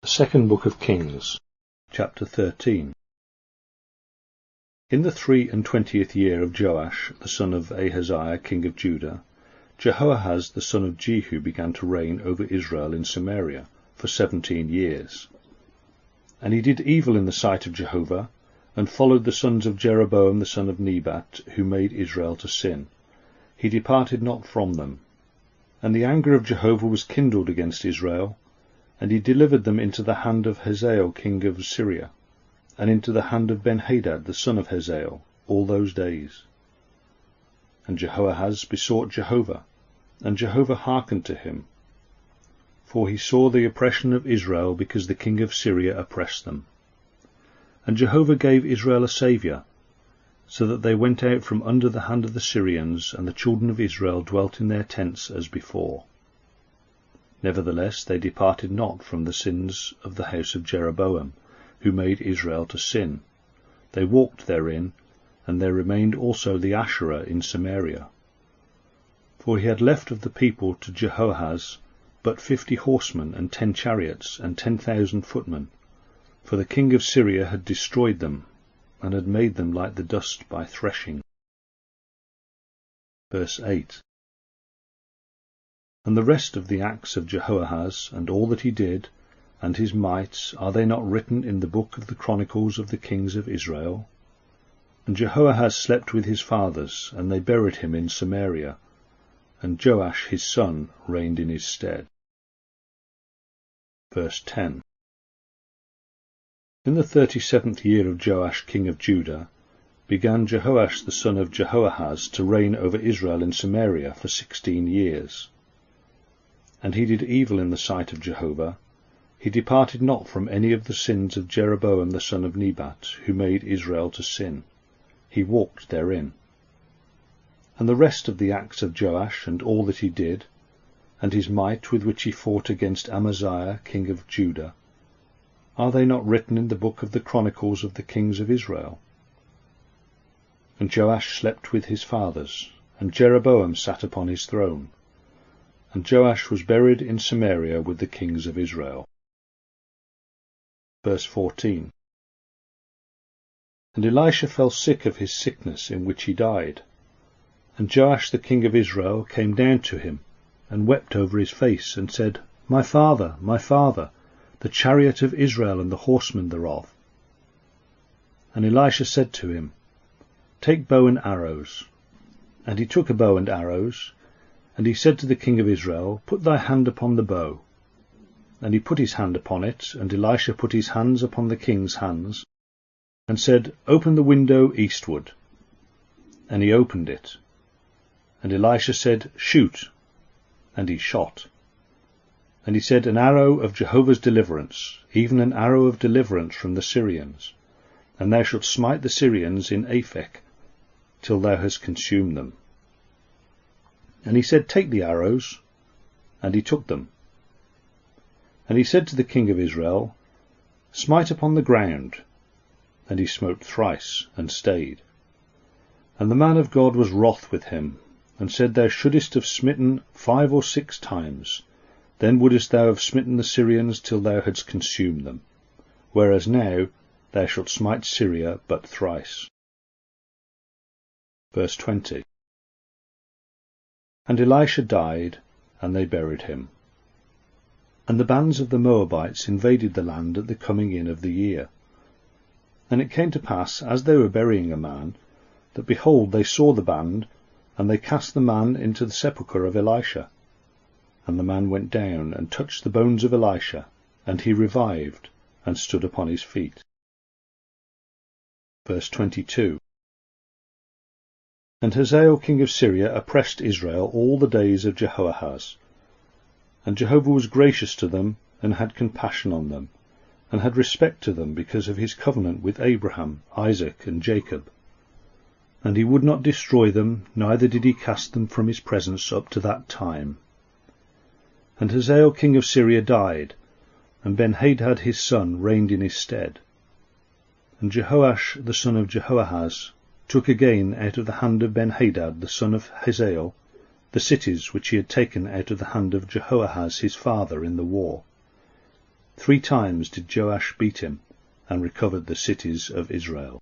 The Second Book of Kings, Chapter 13. In the 23rd year of Joash, the son of Ahaziah, king of Judah, Jehoahaz the son of Jehu began to reign over Israel in Samaria for 17 years. And he did evil in the sight of Jehovah, and followed the sons of Jeroboam the son of Nebat, who made Israel to sin. He departed not from them. And the anger of Jehovah was kindled against Israel, and he delivered them into the hand of Hazael king of Syria, and into the hand of Benhadad the son of Hazael, all those days. And Jehoahaz besought Jehovah, and Jehovah hearkened to him. For he saw the oppression of Israel, because the king of Syria oppressed them. And Jehovah gave Israel a saviour, so that they went out from under the hand of the Syrians, and the children of Israel dwelt in their tents as before. Nevertheless they departed not from the sins of the house of Jeroboam, who made Israel to sin. They walked therein, and there remained also the Asherah in Samaria. For he had left of the people to Jehoahaz but 50 horsemen, and 10 chariots, and 10,000 footmen. For the king of Syria had destroyed them, and had made them like the dust by threshing. Verse 8. And the rest of the acts of Jehoahaz, and all that he did, and his mights, are they not written in the book of the chronicles of the kings of Israel? And Jehoahaz slept with his fathers, and they buried him in Samaria, and Joash his son reigned in his stead. Verse 10. In the 37th year of Joash king of Judah began Jehoash the son of Jehoahaz to reign over Israel in Samaria for 16 years. And he did evil in the sight of Jehovah. He departed not from any of the sins of Jeroboam the son of Nebat, who made Israel to sin. He walked therein. And the rest of the acts of Joash, and all that he did, and his might with which he fought against Amaziah king of Judah, are they not written in the book of the chronicles of the kings of Israel? And Joash slept with his fathers, and Jeroboam sat upon his throne. And Joash was buried in Samaria with the kings of Israel. Verse 14. And Elisha fell sick of his sickness in which he died. And Joash the king of Israel came down to him, and wept over his face, and said, my father, the chariot of Israel and the horsemen thereof. And Elisha said to him, take bow and arrows. And he took a bow and arrows. And he said to the king of Israel, put thy hand upon the bow. And he put his hand upon it, and Elisha put his hands upon the king's hands, and said, open the window eastward. And he opened it. And Elisha said, shoot. And he shot. And he said, an arrow of Jehovah's deliverance, even an arrow of deliverance from the Syrians. And thou shalt smite the Syrians in Aphek, till thou hast consumed them. And he said, take the arrows. And he took them. And he said to the king of Israel, smite upon the ground. And he smote thrice, and stayed. And the man of God was wroth with him, and said, thou shouldest have smitten 5 or 6 times, then wouldest thou have smitten the Syrians till thou hadst consumed them, whereas now thou shalt smite Syria but thrice. Verse 20. And Elisha died, and they buried him. And the bands of the Moabites invaded the land at the coming in of the year. And it came to pass, as they were burying a man, that, behold, they saw the band, and they cast the man into the sepulchre of Elisha. And the man went down, and touched the bones of Elisha, and he revived, and stood upon his feet. Verse 22. And Hazael king of Syria oppressed Israel all the days of Jehoahaz. And Jehovah was gracious to them, and had compassion on them, and had respect to them, because of his covenant with Abraham, Isaac, and Jacob. And he would not destroy them, neither did he cast them from his presence up to that time. And Hazael king of Syria died, and Benhadad his son reigned in his stead. And Jehoash the son of Jehoahaz took again out of the hand of Benhadad the son of Hazael the cities which he had taken out of the hand of Jehoahaz his father in the war. 3 times did Joash beat him, and recovered the cities of Israel.